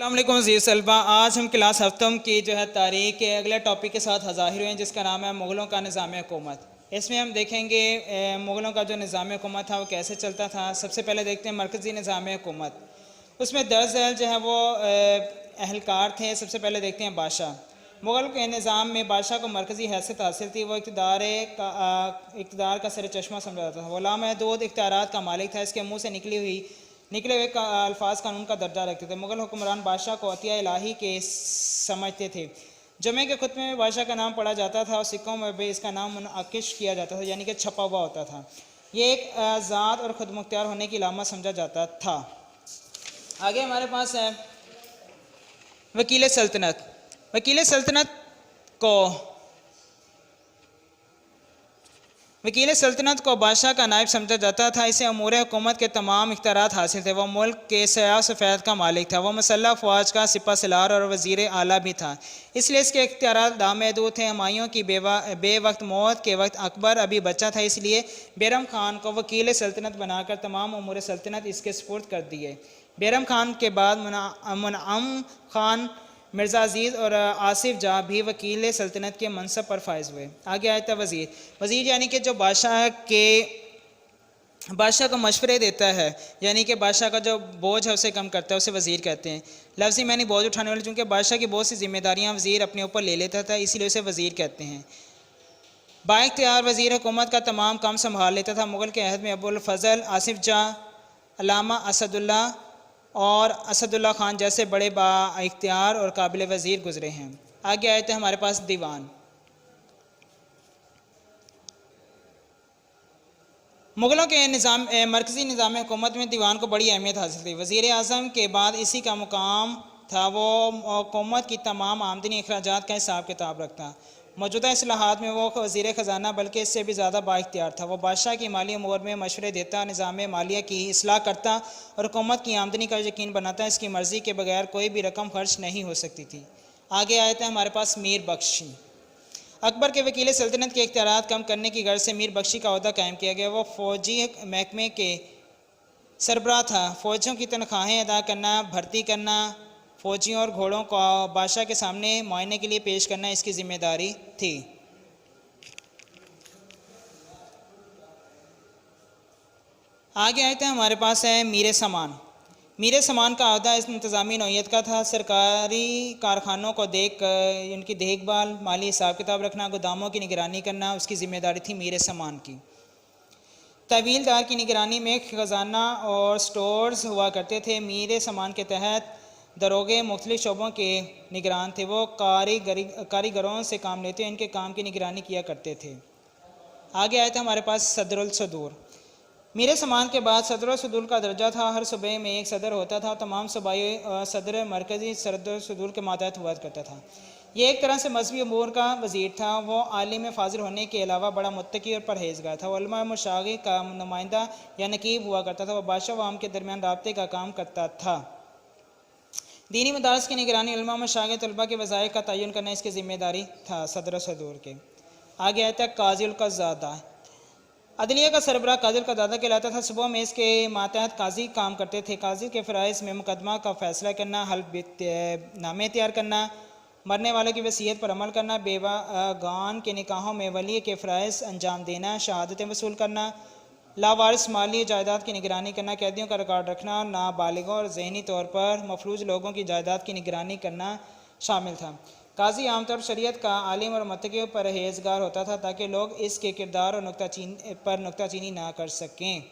अस्सलाम वालेकुम अज़ीज़ तलबा। आज हम क्लास हफ्तम की जो है तारीख़ के अगले टॉपिक के साथ हाज़िर हुए हैं, जिसका नाम है मुग़लों का निज़ाम हुकूमत। इसमें हम देखेंगे मुग़लों का जो निज़ाम हुकूमत था वो कैसे चलता था। सबसे पहले देखते हैं मरकज़ी निज़ाम हुकूमत। उसमें 10 जो है वो अहलकार थे। सबसे पहले देखते हैं बादशाह। मुग़ल के निज़ाम में बादशाह को मरकज़ी हैसियत हासिल थी। वो इक़्तिदार का सर चश्मा समझा जाता था। ग़ुलाम महदूद इख्तियारात का मालिक था। इसके मुँह से निकले हुए अल्फाज कानून का दर्जा रखते थे। मुग़ल हुक्मरान बादशाह को अतिया इलाही के समझते थे। जमे के खुतबे में बादशाह का नाम पढ़ा जाता था और सिक्कों में भी इसका नाम मुनअक्किश किया जाता था, यानी कि छपा हुआ होता था। ये एक ज़ात और ख़ुद मुख्तियार होने की लामत समझा जाता था। आगे हमारे पास है वकील सल्तनत। वकील सल्तनत को बादशाह का नायब समझा जाता था। इसे अमूर हुकूमत के तमाम इख्तियारात हासिल थे। वह मुल्क के सयाह सफ़ैद का मालिक था। वह मसल्ह फ़ौज का सिपा सलार और वज़ीर आला भी था, इसलिए इसके इख्तियारात लामहदूद थे। हुमायूं की बेवक्त मौत के वक्त अकबर अभी बच्चा था, इसलिए बैरम खान को वकील सल्तनत बनाकर तमाम अमूर सल्तनत इसके सुपुर्द कर दिए। बैरम खान के बाद मुनअम खान, मिर्ज़ा अज़ीज़ और आसिफ जाह भी वकील सल्तनत के मनसब पर फायज़ हुए। आगे आया था वज़ीर। वज़ीर यानी कि जो बादशाह को मशवरे देता है, यानी कि बादशाह का जो बोझ है उसे कम करता है, उसे वज़ीर कहते हैं। लफ्ज़ी मैंने बोझ उठाने वाले, चूँकि बादशाह की बहुत सी जिम्मेदारियाँ वज़ीर अपने ऊपर ले लेता था, इसीलिए उसे वज़ीर कहते हैं। बाइख्तियार वज़ीर हुकूमत का तमाम काम संभाल लेता था। मुग़ल के अहद में अबुल फ़ज़ल, आसिफ जाह, अल्लामा असदुल्ला और असदुल्ला ख़ान जैसे बड़े बाइख्तियार और काबिल वज़ीर गुज़रे हैं। आगे आए थे हमारे पास दीवान। मुग़लों के मरकज़ी निज़ाम हुकूमत में दीवान को बड़ी अहमियत हासिल थी। वज़ीर आज़म के बाद इसी का मुकाम था। वो हुकूमत की तमाम आमदनी अखराजात का हिसाब किताब रखता। मौजूदा इस्लाहात में वो वज़ीर ख़जाना बल्कि इससे भी ज़्यादा बाइख्तियार था। वो बादशाह की माली अमूर में मशवरे देता, निज़ाम मालिया की इस्लाह करता और हुकूमत की आमदनी का यकीन बनाता। इसकी मर्ज़ी के बगैर कोई भी रकम खर्च नहीं हो सकती थी। आगे आए थे हमारे पास मीर बख्शी। अकबर के वकील सल्तनत के इख्तियारात कम करने की गर्ज से मीर बख्शी का ओहदा कायम किया गया। वो फ़ौजी महकमे के सरबराह था। फ़ौजियों की तनख्वाहें अदा करना, भर्ती करना, फ़ौजियों और घोड़ों को बादशाह के सामने मुआयने के लिए पेश करना इसकी जिम्मेदारी थी। आगे आए थे हमारे पास है मीर समान। मीर समान का अहदा इस इंतज़ामी नौयत का था। सरकारी कारखानों को उनकी देखभाल, माली हिसाब किताब रखना, गोदामों की निगरानी करना उसकी ज़िम्मेदारी थी मीर समान की। तहवीलदार की निगरानी में ख़जाना और स्टोर्स हुआ करते थे। मीर समान के तहत दरोगे मुख्तलिफ़ शोबों के निगरान थे। वो कारीगरों से काम लेते, इनके काम की निगरानी किया करते थे। आगे आए थे हमारे पास सदरुल सदूर। मीर समान के बाद सदरुल सदूर का दर्जा था। हर सूबे में एक सदर होता था। तमाम सूबाई सदर मरकज़ी सदरुल सदूर के मातहत हुआ करता था। ये एक तरह से मजहबी अमूर का वज़ीर था। वो आलिम फ़ाज़िल होने के अलावा बड़ा मुत्तकी और परहेज़गार था। वो उलमा मुशागिर का नुमाइंदा या नकीब हुआ करता था। वह बादशाह व आवाम के दरमियान राब्ते का काम करता था। दीनी मदारस की निगरानी, उलमा मुशागिर तलबा के वज़ाइफ का तयन करना इसकी ज़िम्मेदारी था सदर सदूर के। आगे आया था काज़ी क़ज़्ज़ादा। अदलिया का सरबराह काज़ी क़ज़्ज़ादा कहलाता था। सुबह में इसके मातहत काजी काम करते थे। काजी के फ़राइज़ में मुकदमा का फ़ैसला करना, हल्फ़नामे तैयार करना, मरने वालों की वसीयत पर अमल करना, बेवागान के निकाहों में वली के फ़राइज़ अंजाम देना, शहादतें वसूल करना, लावारिस माली जायदाद की निगरानी करना, कैदियों का रिकॉर्ड रखना, नाबालिगों और ज़हनी तौर पर मफलूज लोगों की जायदाद की निगरानी करना शामिल था। काजी आमतौर पर शरीयत का आलिम और मुत्तकी परहेज़गार होता था, ताकि लोग इसके किरदार और नुक्ताचीनी ना कर सकें।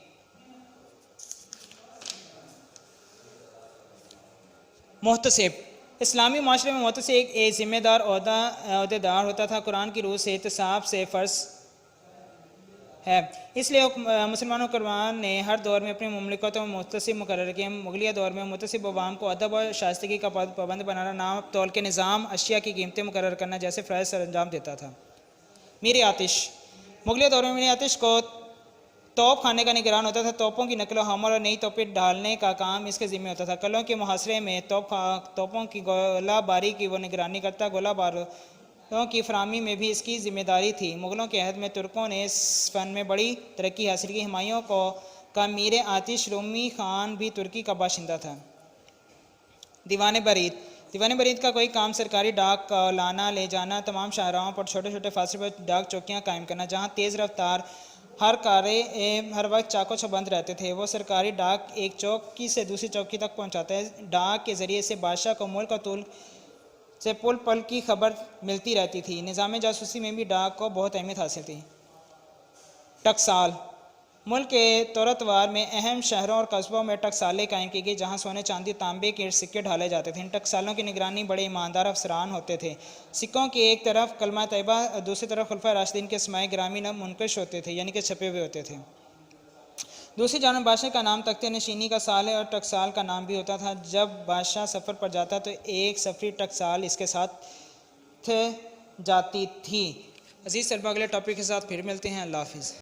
मुहतसिब। इस्लामी माशरे में मुहतसिब एक ज़िम्मेदार अहदेदार होता था। कुरान की रूह से एहतसाब से फ़र्ज़ है, इसलिए मुसलमानों कुरान ने हर दौर में अपनी मुमलिकतों में मुहतसिब मुकर्रर किए। मुगलिया दौर में मुहतसिब अवाम को अदब और शाइस्तगी का पाबंद बनाना, नाप तौल के निज़ाम, अशिया की कीमतें मुकर्रर करना जैसे फ़राइज़ सर अंजाम देता था। मीर आतिश। मुगलिया दौर में मीर आतिश को तोप खाने का निगरान होता था। तोपों की नकलो हमल और नई तोपें डालने का काम इसके ज़िम्मे होता था। कलों के मुहासरे में तोपों की गोला बारी की वो निगरानी करता। गोला बारों की फरामी में भी इसकी ज़िम्मेदारी थी। मुग़लों के अहद में तुर्कों ने इस फ़न में बड़ी तरक्की हासिल की। हुमायूं का मीर आतिश रूमी ख़ान भी तुर्की का बाशिंदा था। दीवान बरीद। दीवान बरीद का कोई काम सरकारी डाक का लाना ले जाना, तमाम शाहराहों पर छोटे छोटे फासले पर डाक चौकियाँ कायम करना जहाँ तेज़ रफ्तार हर वक्त चाको चौबंद रहते थे। वो सरकारी डाक एक चौकी से दूसरी चौकी तक पहुँचाता है। डाक के ज़रिए से बादशाह को मुल्क और तूल से पुल पल की खबर मिलती रहती थी। निज़ाम जासूसी में भी डाक को बहुत अहमियत हासिल थी। टकसाल। मुल्क के तौरतवार में अहम शहरों और कस्बों में टकसालें कायम की गई जहाँ सोने चांदी तांबे के सिक्के ढाले जाते थे। इन टकसालों की निगरानी बड़े ईमानदार अफसरान होते थे। सिक्कों की एक तरफ कलमा तैयबा और दूसरी तरफ खुलफा राशिदीन के अस्माए गिरामी नाम मुनकश होते थे, यानी कि छपे हुए होते थे। दूसरी जानब बादशाह का नाम तख्ते नशीनी का साल है और टकसाल का नाम भी होता था। जब बादशाह सफ़र पर जाता तो एक सफरी टकसाल इसके साथ जाती थी। अजीज़ तलबा, अगले टॉपिक के साथ फिर मिलते हैं। अल्लाह हाफ़िज़।